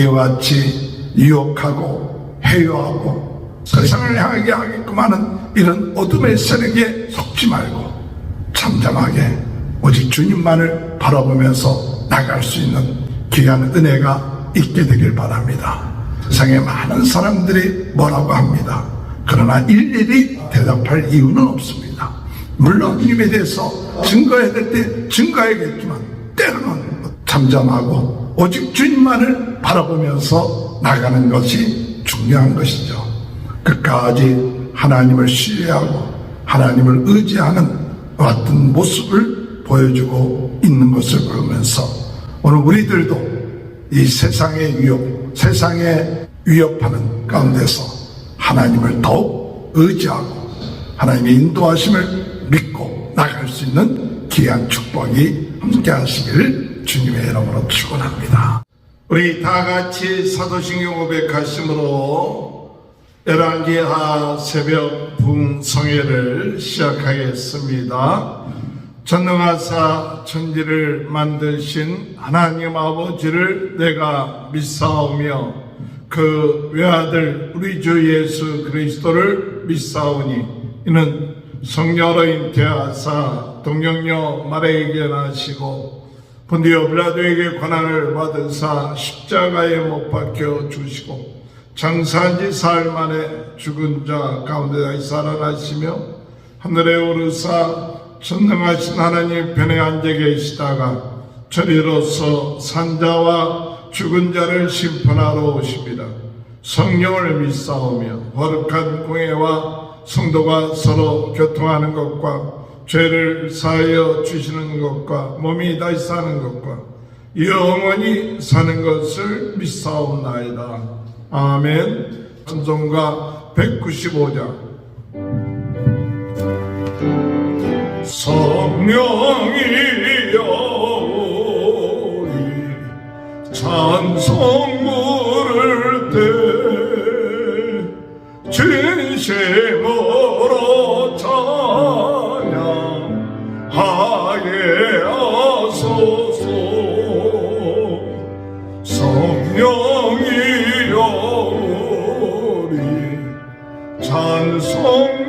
이와 같이 유혹하고 해요하고 세상을 향하게 하게끔 하는 이런 어둠의 세력에 속지 말고 잠잠하게 오직 주님만을 바라보면서 나갈 수 있는 귀한 은혜가 있게 되길 바랍니다. 세상에 많은 사람들이 뭐라고 합니다. 그러나 일일이 대답할 이유는 없습니다. 물론 주님에 대해서 증거해야 될 때 증거해야겠지만 때로는 잠잠하고 오직 주님만을 바라보면서 나가는 것이 중요한 것이죠. 끝까지 하나님을 신뢰하고 하나님을 의지하는 어떤 모습을 보여주고 있는 것을 보면서 오늘 우리들도 이 세상의 유혹, 세상의 위협하는 가운데서 하나님을 더욱 의지하고 하나님의 인도하심을 믿고 나갈 수 있는 귀한 축복이 함께 하시기를 주님의 이름으로 축원합니다. 우리 다 같이 사도신경 고백하심으로 열왕기하 새벽 부흥성회를 시작하겠습니다. 전능하사 천지를 만드신 하나님 아버지를 내가 믿사오며 그 외아들 우리 주 예수 그리스도를 믿사오니 이는 성녀로 잉태하사 동정녀 마리아에게 나시고 본디오 빌라도에게 고난을 받으사 십자가에 못 박혀 주시고 장사한 지 사흘 만에 죽은 자 가운데 살아나시며 하늘에 오르사 전능하신 하나님 편에 앉아 계시다가 저리로서 산자와 죽은 자를 심판하러 오십니다. 성령을 믿사오며 거룩한 공회와 성도가 서로 교통하는 것과 죄를 사하여 주시는 것과 몸이 다시 사는 것과 영원히 사는 것을 믿사옵나이다. 아멘. 찬송가 195장. 성령이여 우리 찬송 부를 때 진심으로 찬양하게 하소서. 성령이여 우리 찬송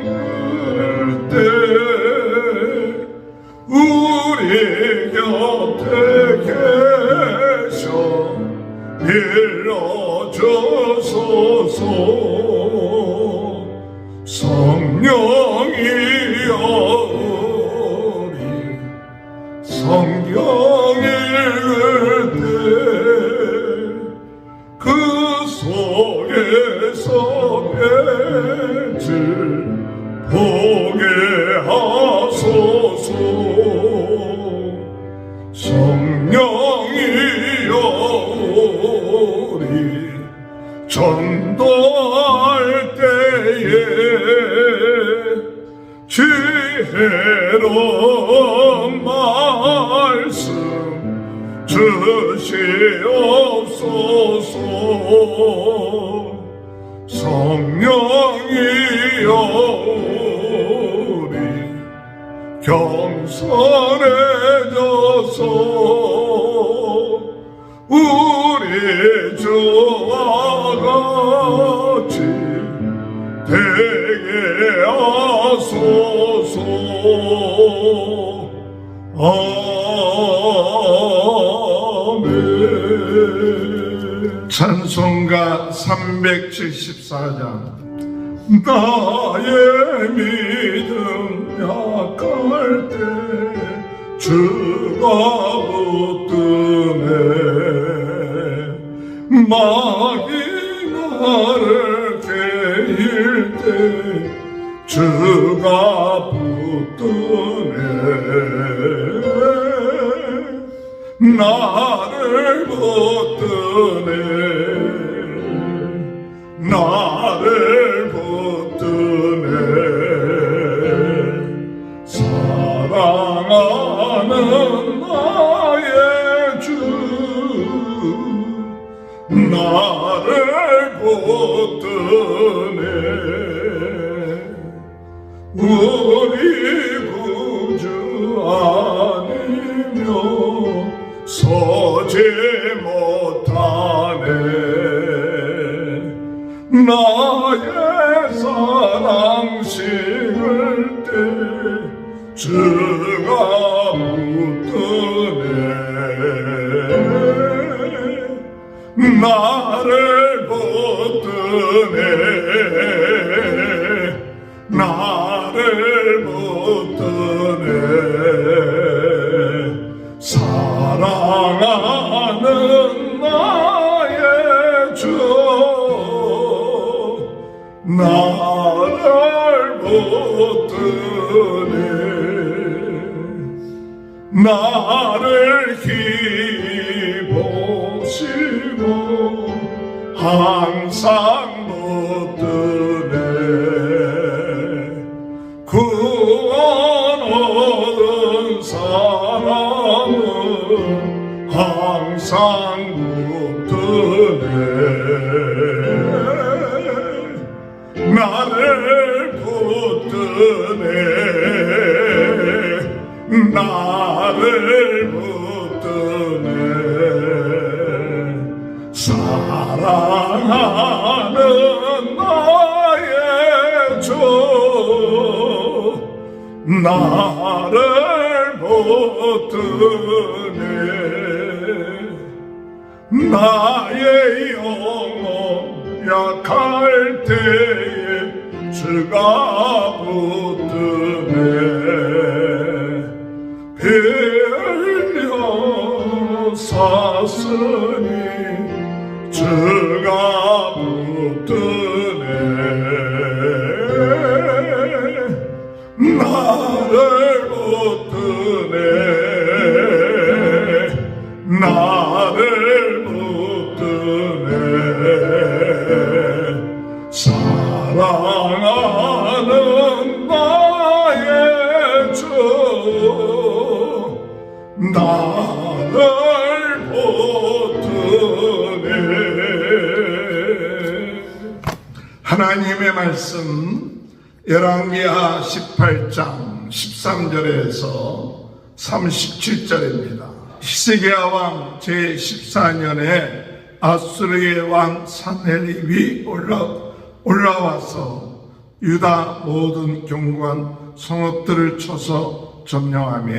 부를 때 우리 곁에 계셔 일러주소서. 성령이여 우리 성경 읽을 때 그 속에서 빛을 보게 하소서. 성령이여 우리 전도할 때에 지혜로운 말씀 주시옵소서. 성령이여 우리 겸손해져서 우리 주와 같이 되게 하소서. 아멘. 찬송가 374장. 나의 믿음 약할 때 주가 붙드네. 마귀 나를 깨일 때 주가 붙드네. 나를 붙드네. 나를 붙드네. 사랑하는 나의 주 나를 붙드네. 우리 구주 아니며 서지 못하네. 나의 사랑 식을 때 주가 붙드네 나를 붙드네 나를 붙드네 사랑하는 나의 주 나를 붙드네 나를 기보시고 항상 붙드네 구원 얻은 사람은 항상 붙드네 나를 붙드네 나를 붙드네 사랑하는 나의 주 나를 붙드네 나의 영혼 약할 때에 주가 붙드네 피 흘려 샀으니 주가 붙드네 나를 붙드네 나를 붙드네 사랑하는 나의 주 나를 붙드네 하나님의 말씀 열왕기하 18장 13절에서 37절입니다. 히스기야 왕 제14년에 아수르의 왕 산헤립이 올라와서 유다 모든 견고한 성읍들을 쳐서 점령하며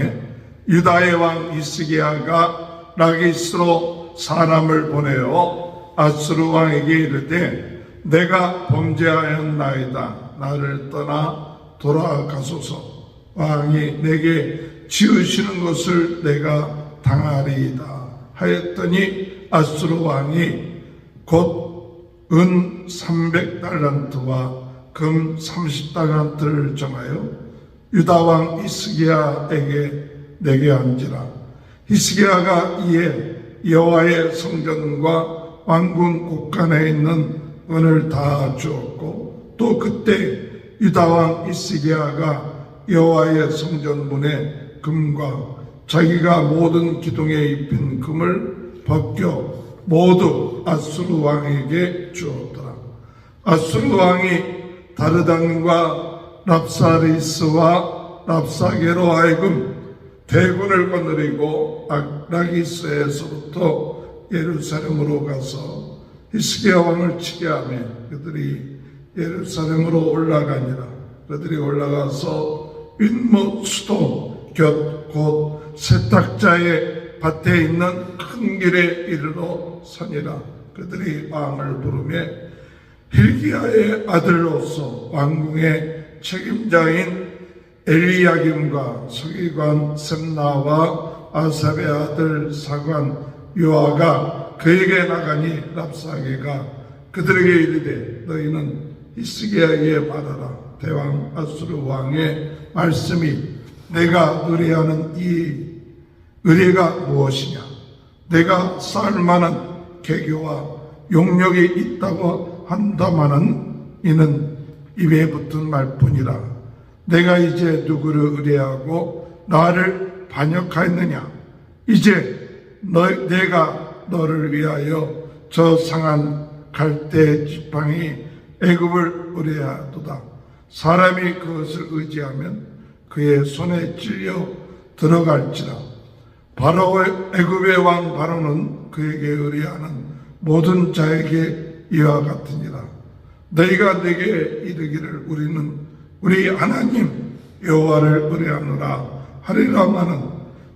유다의 왕 히스기야가 라기스로 사람을 보내어 아수르 왕에게 이르되 내가 범죄하였나이다. 나를 떠나 돌아가소서. 왕이 내게 지으시는 것을 내가 당하리이다 하였더니 아수르 왕이 곧 은 300달란트와 금 30달란트를 정하여 유다 왕 히스기야에게 내게 한지라. 히스기야가 이에 여호와의 성전과 왕궁 곳간에 있는 은을 다 주었고 또 그때 유다 왕 히스기야가 여호와의 성전 문에 금과 자기가 모든 기둥에 입힌 금을 벗겨 모두 아수르 왕에게 주었더라. 아수르 왕이 다르단과 랍사리스와 랍사게로 하여금 대군을 거느리고 라기스에서부터 예루살렘으로 가서 히스기야 왕을 치게 하며 그들이 예루살렘으로 올라가니라. 그들이 올라가서 윗못 수도 곁 곧 세탁자의 밭에 있는 큰 길에 이르러 서니라. 그들이 왕을 부르며 hil기야의 아들로서 왕궁의 책임자인 엘리야김과 서기관 셈나와 아삽의 아들 사관 요아가 그에게 나가니 랍사게가 그들에게 이르되 너희는 히스기야에게 말하라. 대왕 아수르 왕의 말씀이 내가 의뢰하는 이 의뢰가 무엇이냐? 내가 쌓을 만한 계교와 용력이 있다고 한다마는 이는 입에 붙은 말뿐이라. 내가 이제 누구를 의뢰하고 나를 반역하였느냐? 이제 내가 너를 위하여 저 상한 갈대 지팡이 애굽을 의뢰하도다. 사람이 그것을 의지하면 그의 손에 찔려 들어갈지라. 바로 애굽의 왕 바로는 그에게 의뢰하는 모든 자에게 이와 같으니라. 너희가 내게 이르기를 우리는 우리 하나님 여호와를 의뢰하노라 하리라마는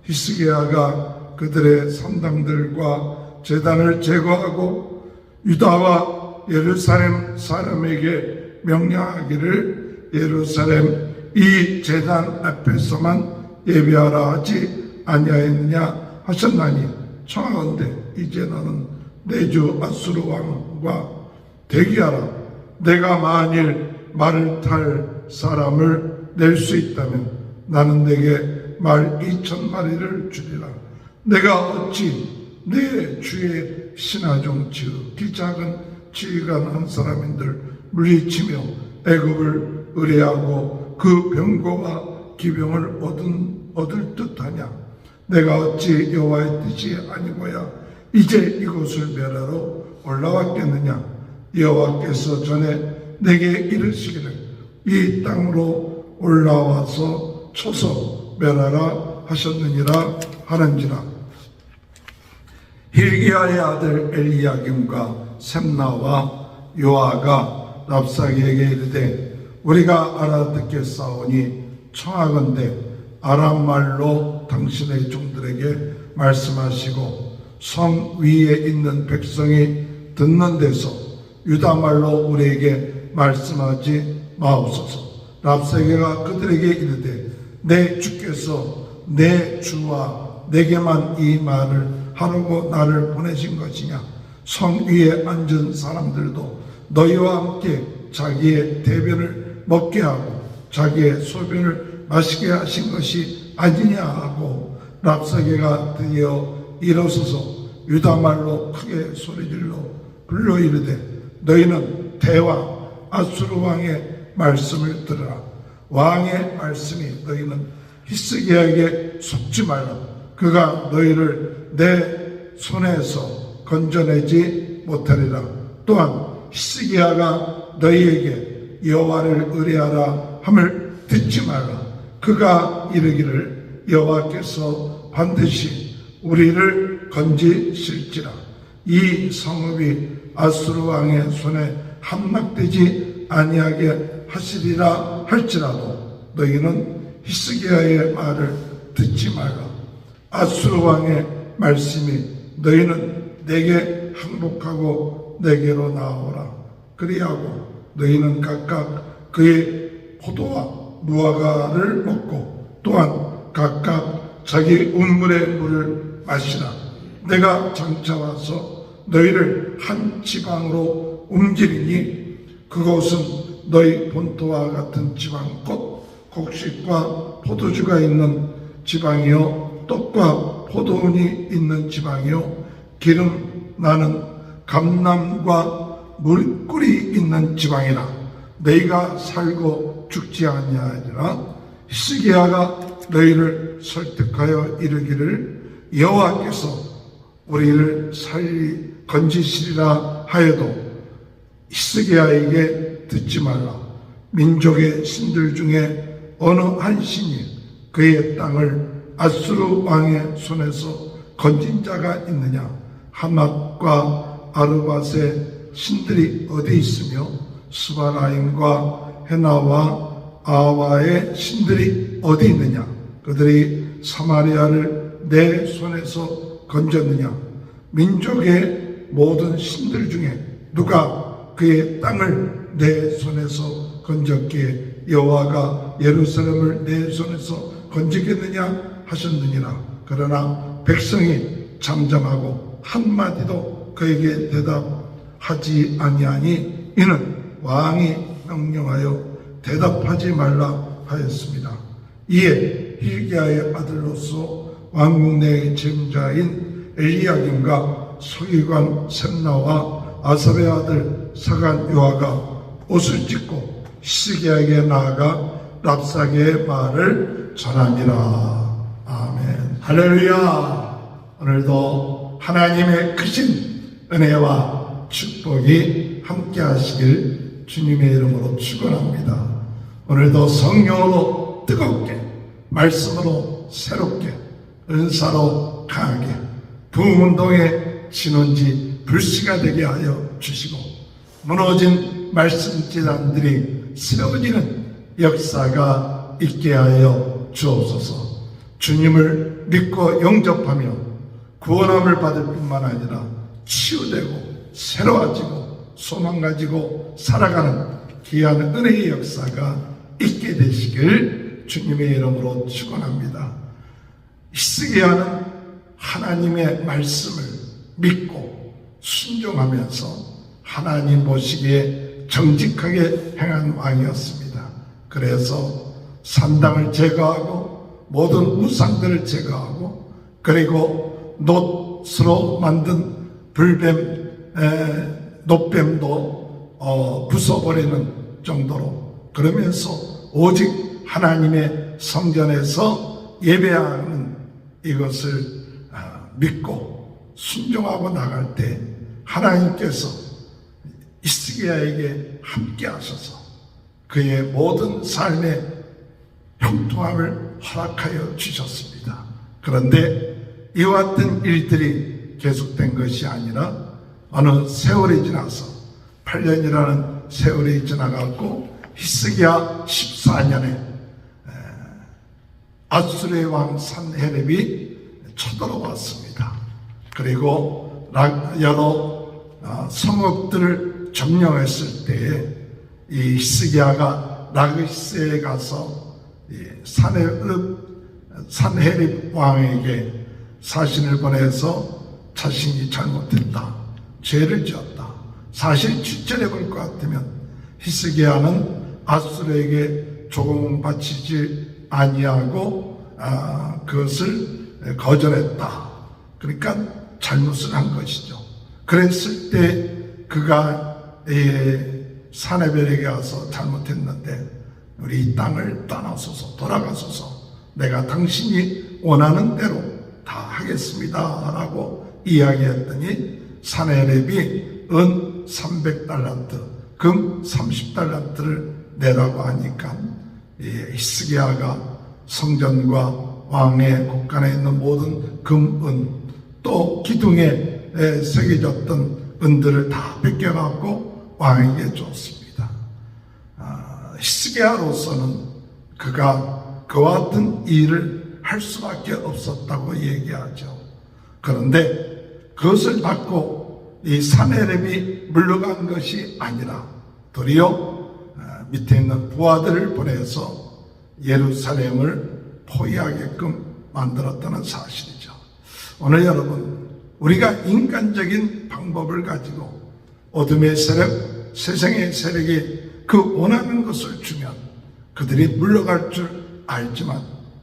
히스기야가 그들의 산당들과 제단을 제거하고 유다와 예루살렘 사람에게 명령하기를 예루살렘 이 제단 앞에서만 예배하라 하지 아니하였느냐 하셨나니 청하건대 이제 너는 내 주 아수르 왕과 대기하라. 내가 만일 말을 탈 사람을 낼 수 있다면 나는 내게 말 2,000마리를 주리라. 내가 어찌 내 주의 신하종 지극히 작은 지위가 난 사람인들 물리치며 애굽을 의뢰하고 그 병거와 기병을 얻을 듯하냐. 내가 어찌 여호와의 뜻이 아니고야 이제 이곳을 멸하러 올라왔겠느냐. 여호와께서 전에 내게 이르시기를 이 땅으로 올라와서 쳐서 멸하라 하셨느니라 하는지라. hil기야의 아들 엘리야김과 셈나와 요아가 랍사게에게 이르되 우리가 알아듣겠사오니 청하건대 아람 말로 당신의 종들에게 말씀하시고 성 위에 있는 백성이 듣는 데서 유다 말로 우리에게 말씀하지 마옵소서. 랍사게가 그들에게 이르되 내 주께서 내 주와 내게만 이 말을 하라고 나를 보내신 것이냐. 성 위에 앉은 사람들도 너희와 함께 자기의 대변을 먹게 하고 자기의 소변을 마시게 하신 것이 아니냐 하고 랍사게가 드디어 일어서서 유다 말로 크게 소리질러 불러 이르되 너희는 대왕 아수르 왕의 말씀을 들으라. 왕의 말씀이 너희는 히스기야에게 속지 말라. 그가 너희를 내 손에서 건져내지 못하리라. 또한 히스기야가 너희에게 여호와를 의뢰하라 함을 듣지 말라. 그가 이르기를 여호와께서 반드시 우리를 건지실지라. 이 성읍이 아수르 왕의 손에 함락되지 아니하게 하시리라 할지라도 너희는 히스기야의 말을 듣지 말라. 아수르 왕의 말씀이 너희는 내게 항복하고 내게로 나오라. 그리하고 너희는 각각 그의 포도와 무화과를 먹고 또한 각각 자기 운물의 물을 마시라. 내가 장차 와서 너희를 한 지방으로 옮기리니 그곳은 너희 본토와 같은 지방 곧 곡식과 포도주가 있는 지방이요 떡과 포도원이 있는 지방이요 기름 나는 감람과 물꿀이 있는 지방이라. 너희가 살고 죽지 아니하리라. 히스기야가 너희를 설득하여 이르기를 여호와께서 우리를 건지시리라 하여도 히스기야에게 듣지 말라. 민족의 신들 중에 어느 한 신이 그의 땅을 아수르 왕의 손에서 건진 자가 있느냐. 하맛과 아르밧의 신들이 어디 있으며 스바라임과 헤나와 아와의 신들이 어디 있느냐. 그들이 사마리아를 내 손에서 건졌느냐. 민족의 모든 신들 중에 누가 그의 땅을 내 손에서 건졌기에 여호와가 예루살렘을 내 손에서 건지겠느냐 하셨느니라. 그러나 백성이 잠잠하고 한마디도 그에게 대답하지 아니하니 이는 왕이 명령하여 대답하지 말라 하였습니다. 이에 hil기야의 아들로서 왕궁 내의 책임자인 엘리야김과 서기관 셈나와 아삽의 아들 사간 요아가 옷을 찢고 히스기야에게 나아가 랍사게의 말을 전하니라. 아멘. 할렐루야. 오늘도 하나님의 크신 은혜와 축복이 함께 하시길 주님의 이름으로 축원합니다. 오늘도 성령으로 뜨겁게, 말씀으로 새롭게, 은사로 강하게 부흥운동의 진원지 불씨가 되게 하여 주시고 무너진 말씀 제단들이 세워지는 역사가 있게 하여 주옵소서. 주님을 믿고 영접하며 구원함을 받을 뿐만 아니라 치유되고 새로워지고 소망 가지고 살아가는 귀한 은혜의 역사가 있게 되시길 주님의 이름으로 축원합니다. 히스기야는 하나님의 말씀을 믿고 순종하면서 하나님 보시기에 정직하게 행한 왕이었습니다. 그래서 산당을 제거하고 모든 우상들을 제거하고 그리고 놋으로 만든 놋뱀도 부숴버리는 정도로, 그러면서 오직 하나님의 성전에서 예배하는 이것을 믿고 순종하고 나갈 때 하나님께서 히스기야에게 함께 하셔서 그의 모든 삶의 형통함을 허락하여 주셨습니다. 그런데 이와 같은 일들이 계속된 것이 아니라 어느 세월이 지나서 8년이라는 세월이 지나갔고 히스기야 14년에 아수르의 왕 산헤립이 쳐들어왔습니다. 그리고 여러 성읍들을 점령했을 때에 이 히스기야가 라기스에 가서 산헤립 왕에게 사신을 보내서 자신이 잘못했다, 죄를 지었다, 사실 취재해 볼 것 같으면 히스기야는 아수르에게 조공을 바치지 아니하고 그것을 거절했다. 그러니까 잘못을 한 것이죠. 그랬을 때 그가 산헤립에게 가서 잘못했는데 우리 이 땅을 떠나소서, 돌아가소서, 내가 당신이 원하는 대로 다 하겠습니다 라고 이야기했더니 산헤립이 은 300달란트, 금 30달란트를 내라고 하니까 히스기야가 성전과 왕의 곳간에 있는 모든 금, 은, 또 기둥에 새겨졌던 은들을 다 뺏겨갖고 왕에게 줬습니다. 히스기야로서는 그가 그와 같은 일을 할 수밖에 없었다고 얘기하죠. 그런데 그것을 받고 이 산헤립이 물러간 것이 아니라 도리어 밑에 있는 부하들을 보내서 예루살렘을 포위하게끔 만들었다는 사실이죠. 오늘 여러분, 우리가 인간적인 방법을 가지고 어둠의 세력, 세상의 세력이 그 원하는 것을 주면 그들이 물러갈 줄 알지만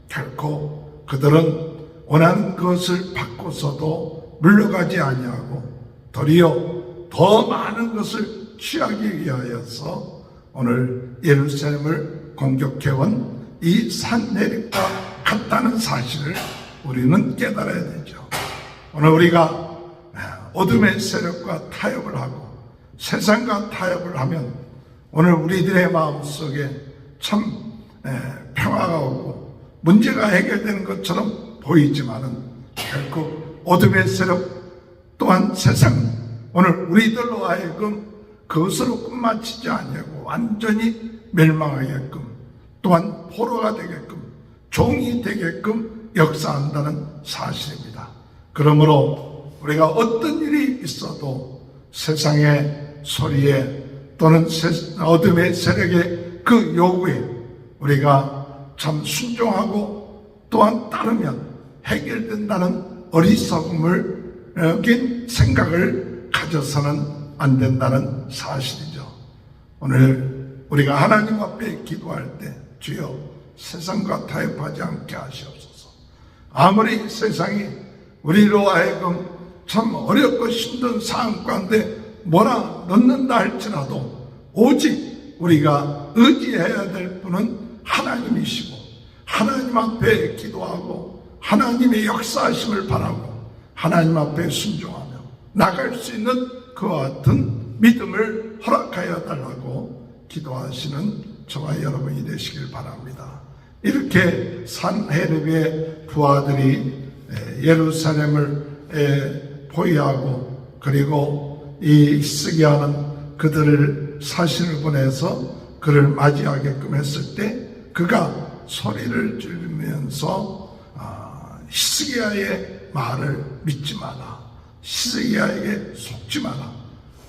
결코 그들은 원하는 것을 받고서도 물러가지 아니하고 도리어 더 많은 것을 취하기 위하여서 오늘 예루살렘을 공격해온 이 산헤립과 같다는 사실을 우리는 깨달아야 되죠. 오늘 우리가 어둠의 세력과 타협을 하고 세상과 타협을 하면 오늘 우리들의 마음속에 참 평화가 오고 문제가 해결되는 것처럼 보이지만은 결국 어둠의 세력 또한 세상, 오늘 우리들로 하여금 그것으로 끝마치지 아니하고 완전히 멸망하게끔, 또한 포로가 되게끔, 종이 되게끔 역사한다는 사실입니다. 그러므로 우리가 어떤 일이 있어도 세상의 소리에 또는 어둠의 세력의 그 요구에 우리가 참 순종하고 또한 따르면 해결된다는 어리석음을 생각을 가져서는 안 된다는 사실이죠. 오늘 우리가 하나님 앞에 기도할 때 주여 세상과 타협하지 않게 하시옵소서. 아무리 세상이 우리로 하여금 참 어렵고 힘든 상황 가운데 뭐라 넣는다 할지라도 오직 우리가 의지해야 될 분은 하나님이시고 하나님 앞에 기도하고 하나님의 역사하심을 바라고 하나님 앞에 순종하며 나갈 수 있는 그와 같은 믿음을 허락하여 달라고 기도하시는 저와 여러분이 되시길 바랍니다. 이렇게 산헤립의 부하들이 예루살렘을 포위하고 그리고 이 히스기야는 그들을 사신을 보내서 그를 맞이하게끔 했을 때 그가 소리를 지르면서 히스기야의 말을 믿지 마라. 히스기야에게 속지 마라.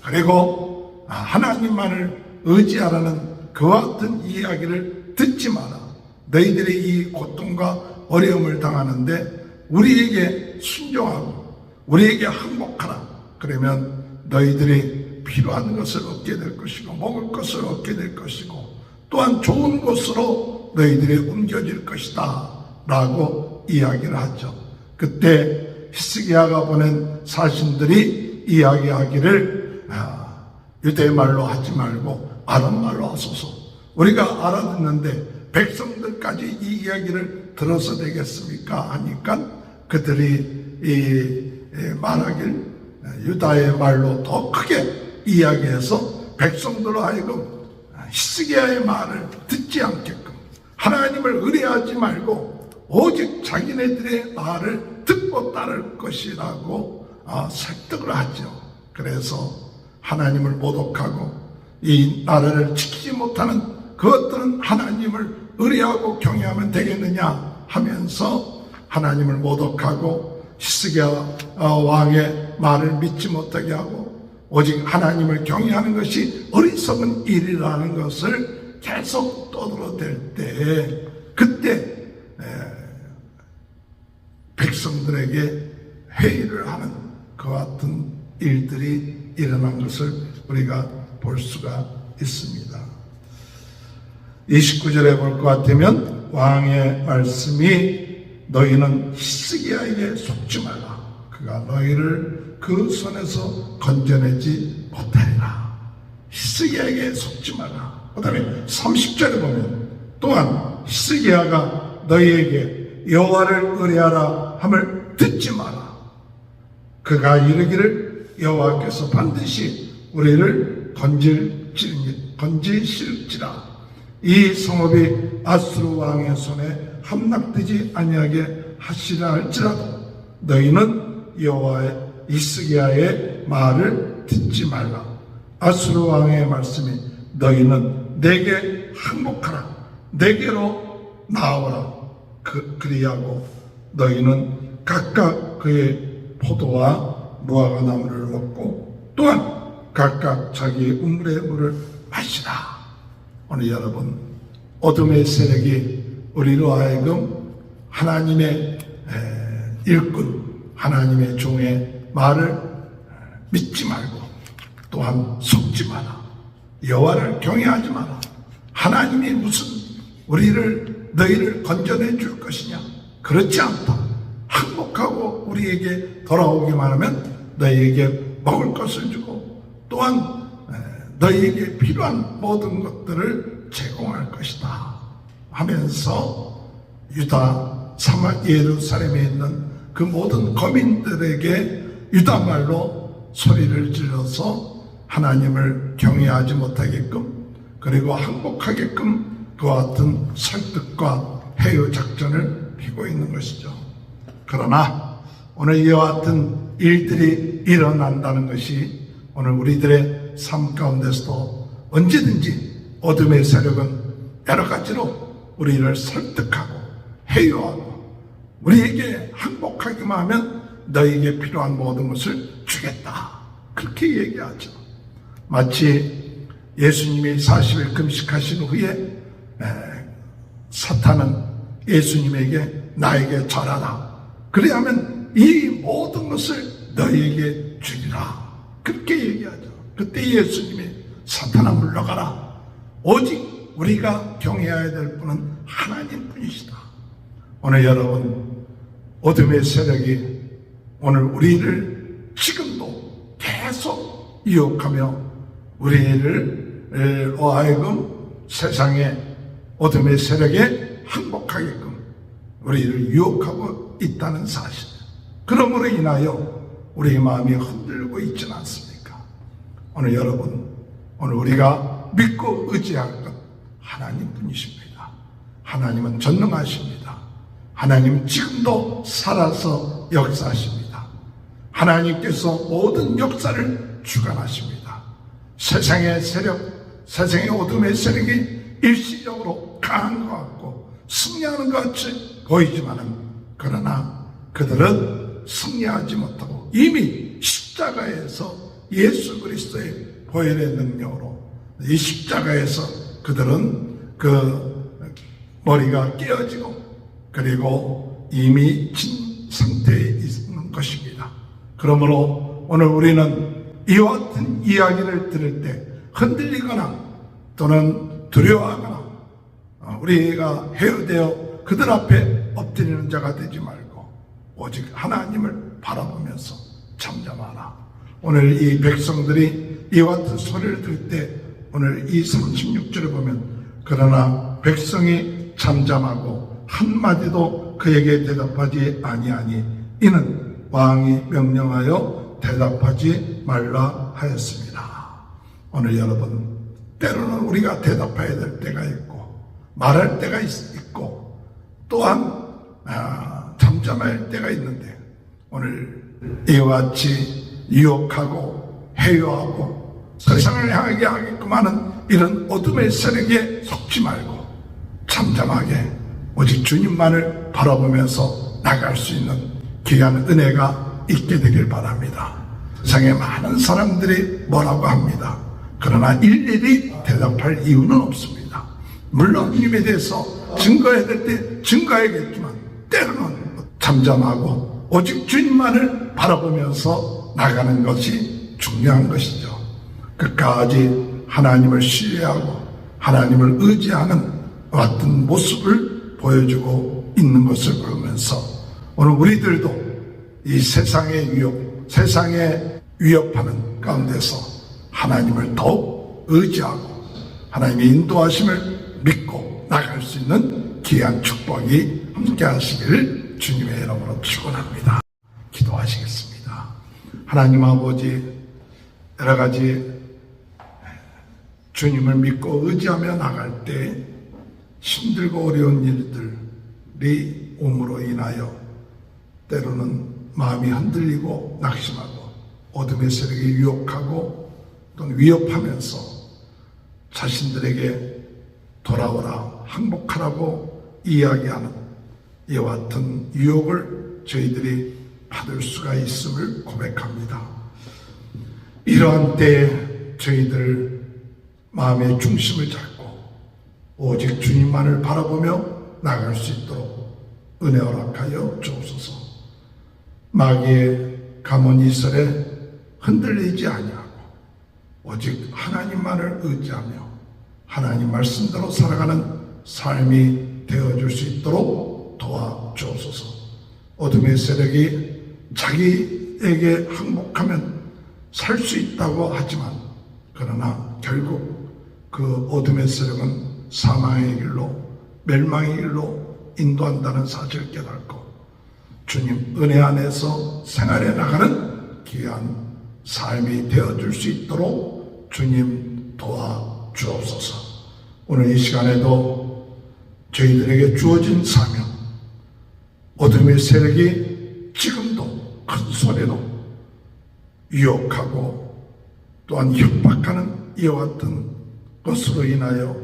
그리고 하나님만을 의지하라는 그와 같은 이야기를 듣지 마라. 너희들이 이 고통과 어려움을 당하는데 우리에게 순종하고 우리에게 항복하라. 그러면 너희들이 필요한 것을 얻게 될 것이고 먹을 것을 얻게 될 것이고 또한 좋은 곳으로 너희들이 옮겨질 것이다 라고 이야기를 하죠. 그때 히스기야가 보낸 사신들이 이야기하기를 유대 말로 하지 말고 아람 말로 하소서. 우리가 알아듣는데 백성들까지 이 이야기를 들어서 되겠습니까? 하니까 그들이 말하길 유다의 말로 더 크게 이야기해서 백성들로 하여금 히스기야의 말을 듣지 않게끔 하나님을 의뢰하지 말고 오직 자기네들의 말을 듣고 따를 것이라고 설득을 하죠. 그래서 하나님을 모독하고 이 나라를 지키지 못하는 그것들은 하나님을 의뢰하고 경외하면 되겠느냐 하면서 하나님을 모독하고 히스기야 왕의 말을 믿지 못하게 하고 오직 하나님을 경외하는 것이 어리석은 일이라는 것을 계속 떠들어댈 때 그때 백성들에게 회의를 하는 그와 같은 일들이 일어난 것을 우리가 볼 수가 있습니다. 29절에 볼 것 같으면 왕의 말씀이 너희는 히스기야에게 속지 말라. 그가 너희를 그 손에서 건져내지 못하리라. 히스기야에게 속지 말라. 그 다음에 30절에 보면 또한 히스기야가 너희에게 여호와를 의뢰하라 함을 듣지 마라. 그가 이르기를 여호와께서 반드시 우리를 건지실지라. 이 성읍이 아수르 왕의 손에 함락되지 아니하게 하시라 할지라도 너희는 여호와의 히스기야의 말을 듣지 말라. 아수르 왕의 말씀이 너희는 내게 항복하라. 내게로 나아오라. 그리하고 너희는 각각 그의 포도와 무화과 나무를 먹고 또한 각각 자기 우물의 물을 마시라. 오늘 여러분 어둠의 세력이 우리로 하여금 하나님의 일꾼 하나님의 종의 말을 믿지 말고 또한 속지 마라. 여호와를 경외하지 마라. 하나님이 무슨 너희를 건져내 줄 것이냐? 그렇지 않다. 항복하고 우리에게 돌아오기만 하면 너희에게 먹을 것을 주고 또한 너희에게 필요한 모든 것들을 제공할 것이다 하면서 유다 사막 예루살렘에 있는 그 모든 거민들에게 유다 말로 소리를 질러서 하나님을 경외하지 못하게끔 그리고 항복하게끔 그와 같은 설득과 해요 작전을 피고 있는 것이죠. 그러나 오늘 이와 같은 일들이 일어난다는 것이 오늘 우리들의 삶 가운데서도 언제든지 어둠의 세력은 여러 가지로 우리를 설득하고 해요하고 우리에게 항복하기만 하면 너희에게 필요한 모든 것을 주겠다. 그렇게 얘기하죠. 마치 예수님이 40일 금식하신 후에 사탄은 예수님에게 나에게 절하라. 그래야면 이 모든 것을 너희에게 주리라. 그렇게 얘기하죠. 그때 예수님이 사탄아 물러가라. 오직 우리가 경외해야 될 분은 하나님 뿐이시다. 오늘 여러분 어둠의 세력이 오늘 우리를 지금도 계속 유혹하며 우리를 하여금 세상의 어둠의 세력에 항복하게끔 우리를 유혹하고 있다는 사실. 그러므로 인하여 우리의 마음이 흔들고 있지는 않습니까? 오늘 여러분, 오늘 우리가 믿고 의지할 것 하나님 뿐이십니다. 하나님은 전능하십니다. 하나님은 지금도 살아서 역사하십니다. 하나님께서 모든 역사를 주관하십니다. 세상의 세력, 세상의 어둠의 세력이 일시적으로 강한 것 같고 승리하는 것 같이 보이지만은, 그러나 그들은 승리하지 못하고 이미 십자가에서 예수 그리스도의 보혈의 능력으로 이 십자가에서 그들은 그 머리가 깨어지고 그리고 이미 진 상태에 있는 것입니다. 그러므로 오늘 우리는 이와 같은 이야기를 들을 때 흔들리거나 또는 두려워하거나 우리가 해유되어 그들 앞에 엎드리는 자가 되지 말고 오직 하나님을 바라보면서 잠잠하라. 오늘 이 백성들이 이와 같은 소리를 들을 때 오늘 이 36절을 보면, 그러나 백성이 잠잠하고 한마디도 그에게 대답하지 아니하니 이는 왕이 명령하여 대답하지 말라 하였습니다. 오늘 여러분, 때로는 우리가 대답해야 될 때가 있고 말할 때가 있고 또한 잠잠할 때가 있는데, 오늘 이와 같이 유혹하고 해요하고 세상을 향하게 하게끔 하는 이런 어둠의 세력에 속지 말고 잠잠하게 오직 주님만을 바라보면서 나갈 수 있는 귀한 은혜가 있게 되길 바랍니다. 세상에 많은 사람들이 뭐라고 합니다. 그러나 일일이 대답할 이유는 없습니다. 물론 주님에 대해서 증거해야 될 때 증거해야겠지만 때로는 잠잠하고 오직 주님만을 바라보면서 나가는 것이 중요한 것이죠. 끝까지 하나님을 신뢰하고 하나님을 의지하는 같은 모습을 보여주고 있는 것을 보면서 오늘 우리들도 이 세상의 유혹, 세상의 위협하는 가운데서 하나님을 더욱 의지하고 하나님의 인도하심을 믿고 나갈 수 있는 귀한 축복이 함께 하시기를 주님의 이름으로 축원합니다. 기도하시겠습니다. 하나님 아버지, 여러 가지 주님을 믿고 의지하며 나갈 때 힘들고 어려운 일들이 옴으로 인하여 때로는 마음이 흔들리고 낙심하고 어둠의 세력이 유혹하고 또는 위협하면서 자신들에게 돌아오라, 항복하라고 이야기하는 이와 같은 유혹을 저희들이 받을 수가 있음을 고백합니다. 이러한 때에 저희들 마음의 중심을 잡고 오직 주님만을 바라보며 나갈 수 있도록 은혜 허락하여 주옵소서. 마귀의 가문 이설에 흔들리지 아니하고 오직 하나님만을 의지하며 하나님 말씀대로 살아가는 삶이 되어줄 수 있도록 도와주옵소서. 어둠의 세력이 자기에게 항복하면 살 수 있다고 하지만, 그러나 결국 그 어둠의 세력은 사망의 길로, 멸망의 길로 인도한다는 사실을 깨닫고 주님 은혜 안에서 생활해 나가는 귀한 삶이 되어줄 수 있도록 주님 도와주옵소서. 오늘 이 시간에도 저희들에게 주어진 사명, 어둠의 세력이 지금도 큰 소리로 유혹하고 또한 협박하는 이와 같은 것으로 인하여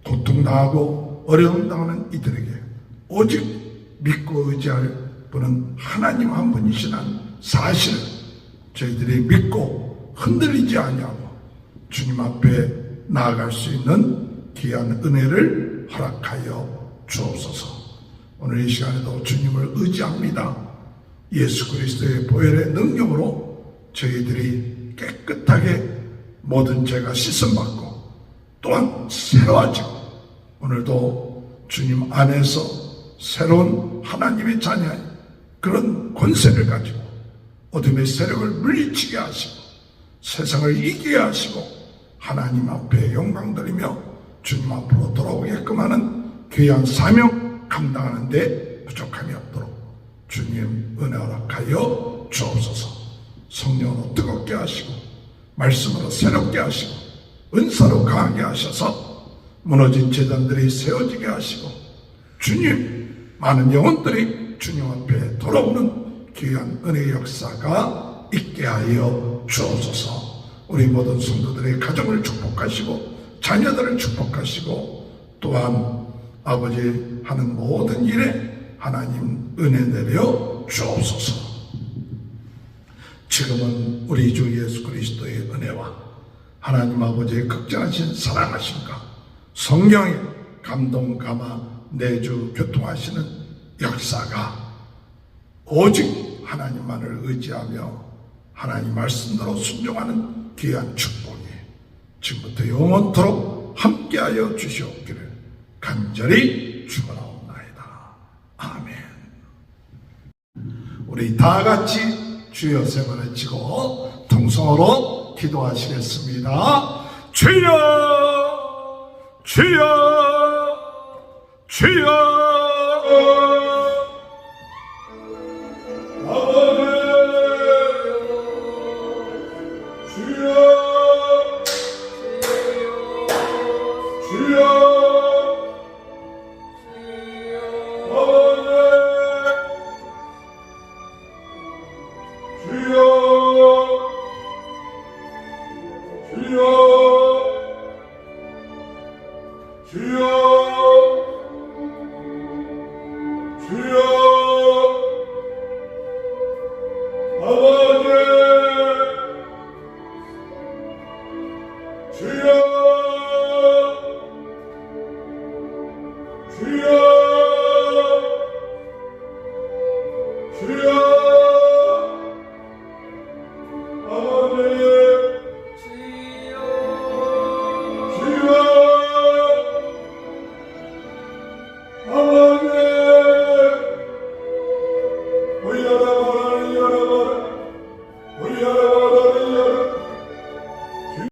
고통당하고 어려움 당하는 이들에게 오직 믿고 의지할 분은 하나님 한 분이시라는 사실을 저희들이 믿고 흔들리지 아니하고 주님 앞에 나아갈 수 있는 귀한 은혜를 허락하여 주옵소서. 오늘 이 시간에도 주님을 의지합니다. 예수 그리스도의 보혈의 능력으로 저희들이 깨끗하게 모든 죄가 씻음받고 또한 새로워지고 오늘도 주님 안에서 새로운 하나님의 자녀의 그런 권세를 가지고 어둠의 세력을 물리치게 하시고 세상을 이기게 하시고 하나님 앞에 영광 드리며 주님 앞으로 돌아오게끔 하는 귀한 사명 감당하는 데 부족함이 없도록 주님 은혜 허락하여 주옵소서. 성령으로 뜨겁게 하시고 말씀으로 새롭게 하시고 은사로 강하게 하셔서 무너진 제단들이 세워지게 하시고 주님 많은 영혼들이 주님 앞에 돌아오는 귀한 은혜의 역사가 있게 하여 주옵소서. 우리 모든 성도들의 가정을 축복하시고 자녀들을 축복하시고 또한 아버지 하는 모든 일에 하나님 은혜 내려 주옵소서. 지금은 우리 주 예수 그리스도의 은혜와 하나님 아버지의 극진하신 사랑하심과 성령의 감동 감화 내주 교통하시는 역사가 오직 하나님만을 의지하며 하나님 말씀대로 순종하는 귀한 축복이 지금부터 영원토록 함께하여 주시옵기를 간절히 축원하옵나이다. 아멘. 우리 다 같이 주여 세 번 외치고 통성으로 기도하시겠습니다. 주여 주여 주여 주여